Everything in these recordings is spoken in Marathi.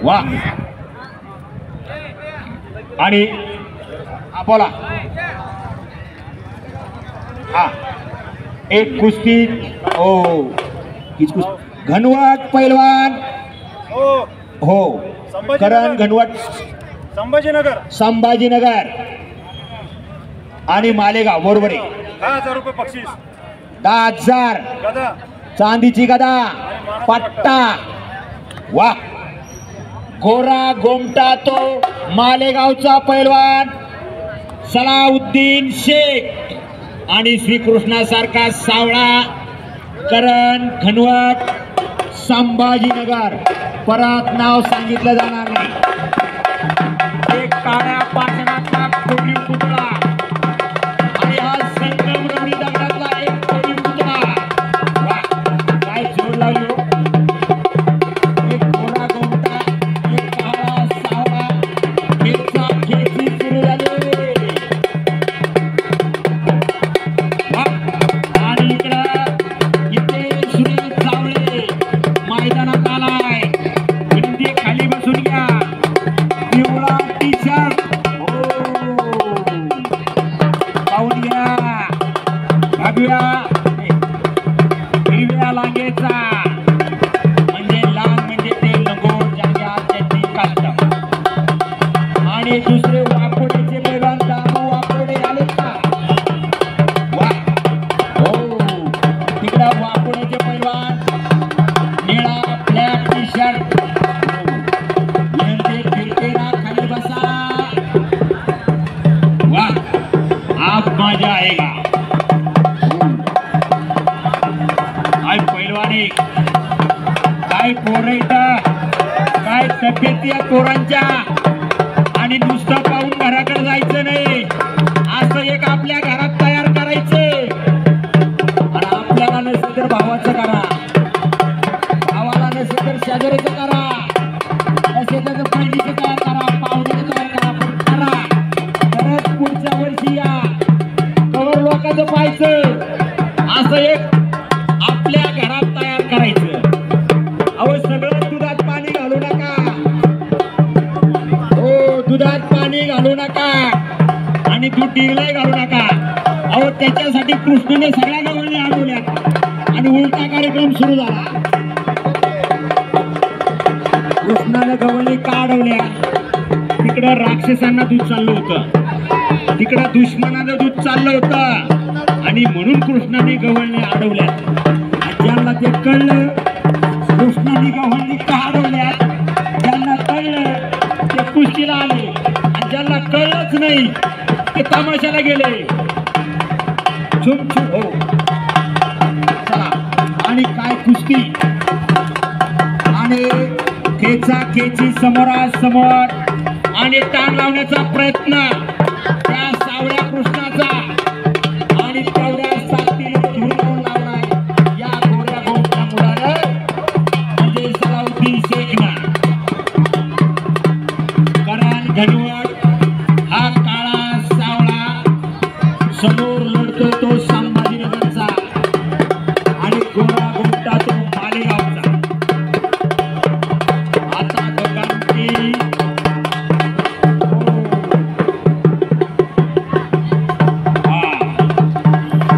वा आणि बोला हा एक कुस्ती ओ हीच कुस्ती घनवट पैलवान हो करण घनवट संभाजीनगर आणि मालेगाव बरोबर आहे 10,000 रुपये बक्षीस 10,000 गदा चांदीची गदा पट्टा वा गोरा गोमटा तो मालेगावचा पैलवान सलाउद्दीन शेख आणि श्रीकृष्णासारखा सावळा करण घनवट संभाजीनगर परत नाव सांगितलं जाणार नाही एक काळ्या पाषाणातला कोरीव पुतळा आणि हा संगमरवरी दगडातला एक कोरीव पुतळा वा काय जोड लावली एक गोरा गोमटा एक काळा सावळा खेचा खेची सुरू झाली आणि इथे सुरेश जावळे मैदानात आलाय हिंदी खाली बसून घ्या पिवळा टी शर्ट पाहून घ्या भगव्या हिरव्या लांगेचा म्हणजे लांग म्हणजे ते लंगोट जाग्या चड्डी काष्ट आणि दुसरे वाकोडेचे पैलवान दामू वाकोडे आले का वा हो तिकडे वाकोडेचे पैलवान निळा ब्लॅक टी शर्ट खाली बसा वाह आप मजा आएगा काय पैलवानी काय पोरं इथं काय तब्येती या पोरांच्या आणि नुसतं पाहून घराकडे जायचं नाही असं एक आपल्या घरात तयार करायचं आणि आपल्याला नसेल तर भावाचं करा भावाला नसेल तर शेजारीचं करा नसेल तर पहिलीचं तयार करा पाहुण्याचं तयार करा पण करा तरच पुढच्या वर्षी या कवर लोकांचं पाहायचं असं एक आपल्या घरात तयार करायचं अहो सगळं दुधात पाणी घालू नका हो दुधात पाणी घालू नका आणि दूध डिगलाही घालू नका अहो त्याच्यासाठी कृष्णाने सगळ्या गवळणी अडवल्यात आणि उलटा कार्यक्रम सुरू झाला कृष्णाने गवळणी का अडवल्या तिकडं राक्षसांना दूध चाललं होतं तिकडं दुश्मनानं दूध चाललं होतं आणि म्हणून कृष्णाने गवळणी अडवल्यात ज्यांना ते कळलं कृष्णाने गवळणी का अडवल्यात ज्यांना कळलं ते कुस्तीला आले आणि ज्यांना कळलंच नाही ते तमाशाला गेले चुप हो चला आणि काय कुस्ती आणि खेचा खेची समोरासमोर आणि ताण लावण्याचा प्रयत्न त्या सावळ्या कृष्णाचा आणि तेवढ्या साथीने धरून लावलाय या गोऱ्या गोमट्या मुलानं म्हणजे सलाउद्दीन शेखना करण घनवट हा काळा सावळा समोर लढतो तो संभाजीनगरचा आणि गोरा गोमटा तो मालेगावचा आता दोघांची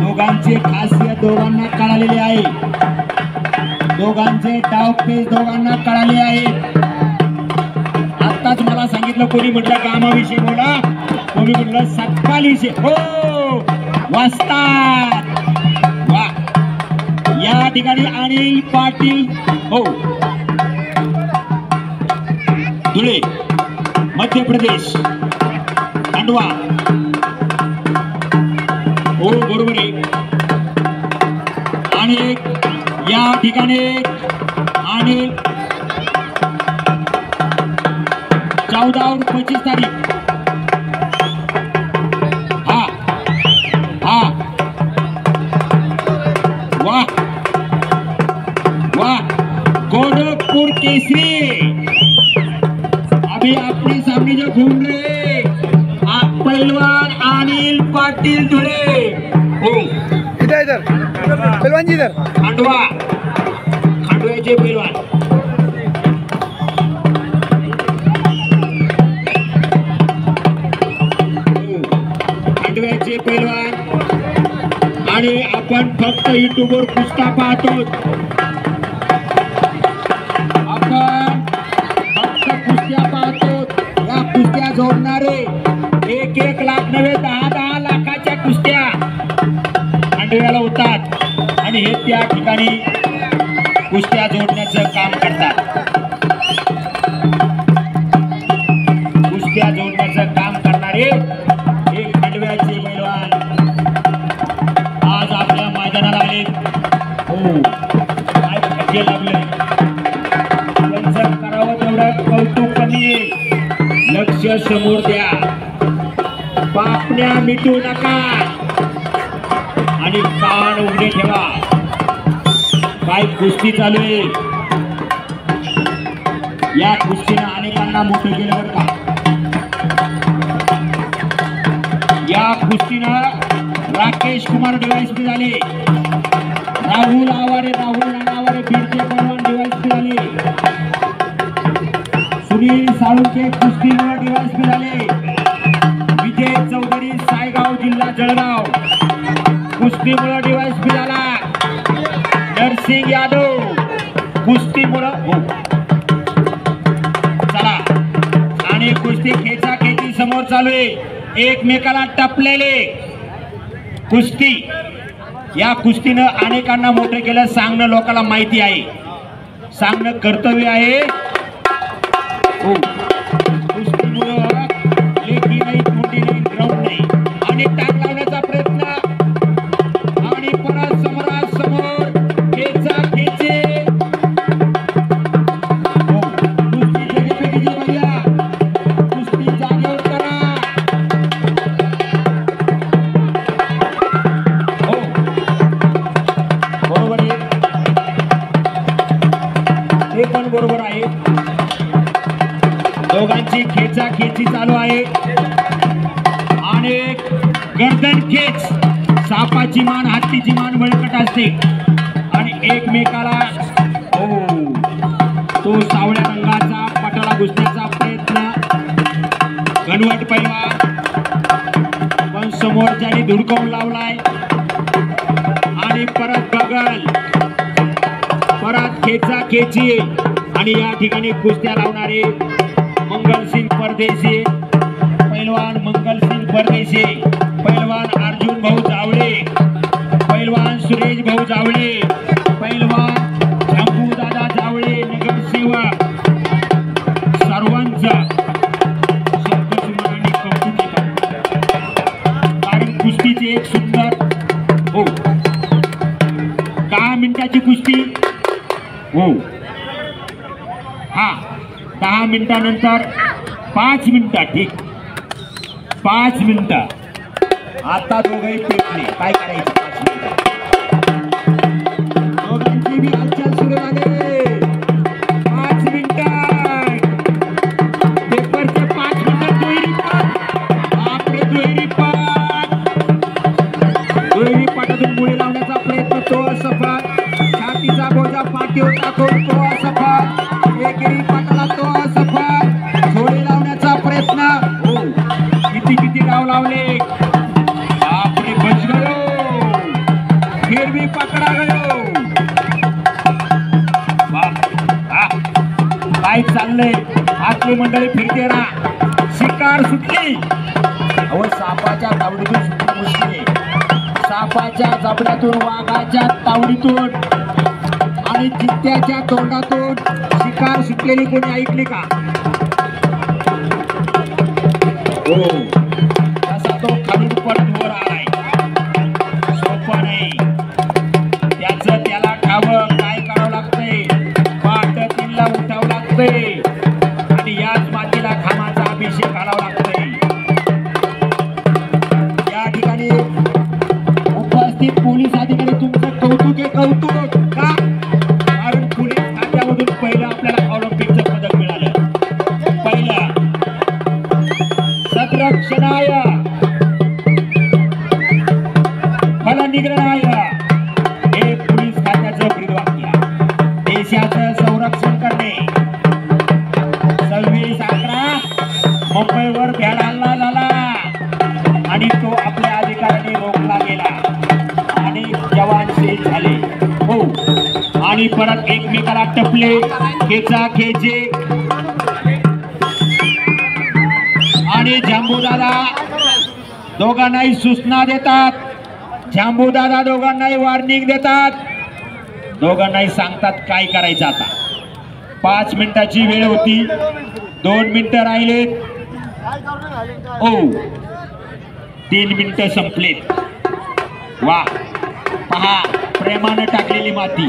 दोघांची खासियत दोघांना कळालेली आहे दोघांचे डावपेच दोघांना कळाले आहे आत्ताच मला सांगितलं कोणी म्हटलं कामाविषयी बोला कोणी म्हटलं सत्कालीविषयी हो वाचतात वा या ठिकाणी अनिल पाटील हो धुळे मध्य प्रदेश खंडवा हो बरोबर आहे आणि या ठिकाणी आणि 14 और 25 तारीख हा हा वाह वाह गोरखपुर केसरी अभी अपने सामने जो घूम रहे आप पहलवान अनिल पाटिल धुळे हो इधर इधर पहलवान जी इधर खंडवा खंडव्याचे पहलवान फक्त युट्यूबवर कुस्त्या पाहतो आपण, फक्त कुस्त्या पाहतो. या कुस्त्या जोडणारे 1-1 लाख नव्हे 10-10 लाखाच्या कुस्त्या मांडव्याला होतात आणि हे त्या ठिकाणी कुस्त्या जोडण्याचं काम करतात. कुस्त्या जोडण्याचं काम करणारे हे मांडव्याचे पैलवान आज आपल्या मैदानाला आले. हो, काय खड्डे लागले, त्यांचं करावं तेवढं कौतुक कमी आहे. लक्ष समोर द्या, पापण्या मिटू नका आणि कान उघडे ठेवा. काय कुस्ती चालू आहे. या कुस्तीनं अनेकांना मोठं केलं बरं का. या कुस्तीनं राकेश कुमार डीवायएसपी झाले, राहुल नावारे बीडचे पैलवान डीवायएसपी झाले, सुनील साळुंके कुस्तीवर डीवायएसपी झाले, विजय चौधरी सायगाव जिल्हा जळगाव कुस्तीमुळे डीवायएसपी झाला, नरसिंग यादव कुस्तीमुळे. चला, आणि कुस्ती खेचाखेची समोर चालू आहे. एकमेकाला टपलेले कुस्ती. या कुस्तीनं अनेकांना मोठं केलं. सांगणं लोकांना माहिती आहे, सांगणं कर्तव्य आहे. हो, कुस्तीमुळं लेखी नाही, तोंडी नाही, ग्राउंड नाही. आणि टाक लावण्याचा प्रयत्न आणि परत समोरासमोर खेचा खेचे. हो, कुस्ती जगेपेकीची भैया, कुस्ती जागेवर करा. हो, बरोबर आहे, हे पण बरोबर आहे. दोघांची खेचाखेची चालू आहे आणि गर्दन खेच. सापाची मान हत्तीची मान बळकट असते आणि एकमेकाला हो तो सावळ्या रंगाचा पटाला घुसण्याचा प्रयत्न घनवट पैलवान पण समोरच्याने धुडकावून लावलाय आणि परत बगल, परत खेचाखेची. आणि या ठिकाणी कुस्त्या लावणारे मंगलसिंग परदेशी पैलवान, मंगलसिंग परदेशी पैलवान, अर्जुन भाऊ जावळे पैलवान, सुरेश भाऊ जावळे पैलवान, शंभू दादा जावळे नगरसेवक, सर्वांचा शब्दसुमनाने कौतुक आहे. कारण कुस्तीचे एक सुंदर हो 10 मिनिटाची कुस्ती. हो, हा 10 मिनिटानंतर 5 मिनिटं. ठीक, 5 मिनिटं. आता दोघंही पेटले, काय करायचं. 5 मिनिटं दोघांची बी हालचाल सुरू झाली. 5 मिनिटं पेपरचे 5 मिनिटं. दुहेरी पाठ, आपले दुहेरी पाठातून मुळे लावण्याचा प्रयत्न तो असफल. छातीचा बोजा पाठीवर टाकून तो असफल. एकेरी पाटाला तो असफल. झोळी लावण्याचा प्रयत्न. हो, किती डाव लावले. आपले बच गयो, फिर भी पकडा गयो. काय चाललंय. आपली मंडळी फिरते ना. शिकार सुटली. अहो, सापाच्या तावडीतून सुटणं मुश्किल आहे. सापाच्या जबड्यातून, वाघाच्या तावडीतून आणि चित्त्याच्या तोंडातून शिकार सुटलेली कोणी ऐकली का. हो, असा तो खालून पडत वर आलाय. सोपं नाही. त्याचं त्याला ठावं. काय करावं लागतंय. पाट 3ला उठावं लागतंय आणि याच मातीला घामाचा अभिषेक घालावा लागतोय. या ठिकाणी उपस्थित पोलीस अधिकारी तुमचं कौतुक आहे. कौतुक का. कारण पोलीस खात्यामधून पहिलं आपल्याला ऑलिम्पिकचं पदक मिळालं. पहिलं सतरक्षणाय फलनिग्रहाय हे पोलीस खात्याचं ब्रीदवाक्य. देशाचं संरक्षण करणे, आणि परत एकमेकाला टपले खेचा खेचे आणि जांबूदादा दोघांनाही सूचना देतात जांबूदादा दोघांनाही वॉर्निंग देतात दोघांनाही सांगतात काय करायचं आता 5 मिनिटाची वेळ होती 2 मिनिटं राहिलेत 3 मिनिटं संपलेत वा पहा प्रेमानं टाकलेली माती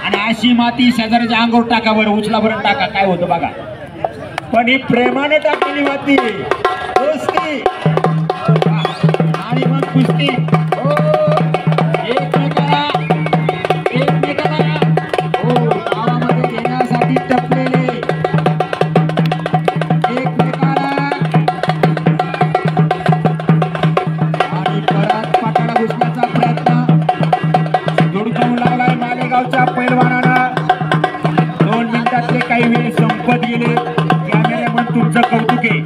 आणि अशी माती शेजाऱ्याच्या अंगावर टाका बरं उचला बरं टाका काय होतं बघा पण ही प्रेमानं टाकलेली माती कुस्ती आणि मग कुस्ती एकमेकाला गावामध्ये घेण्यासाठी टपलेले एकमेकाला आणि परत पाटाला घुसण्याचा प्रयत्न धुडकावून लावलाय मालेगावच्या पैलवानानं 2 मिनिटातले काही वेळ संपत गेले कॅमेरामन तुमचं कौतुक आहे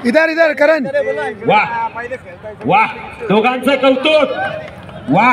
इधर इधर करण वाह वाह दोघांचं कौतुक वाह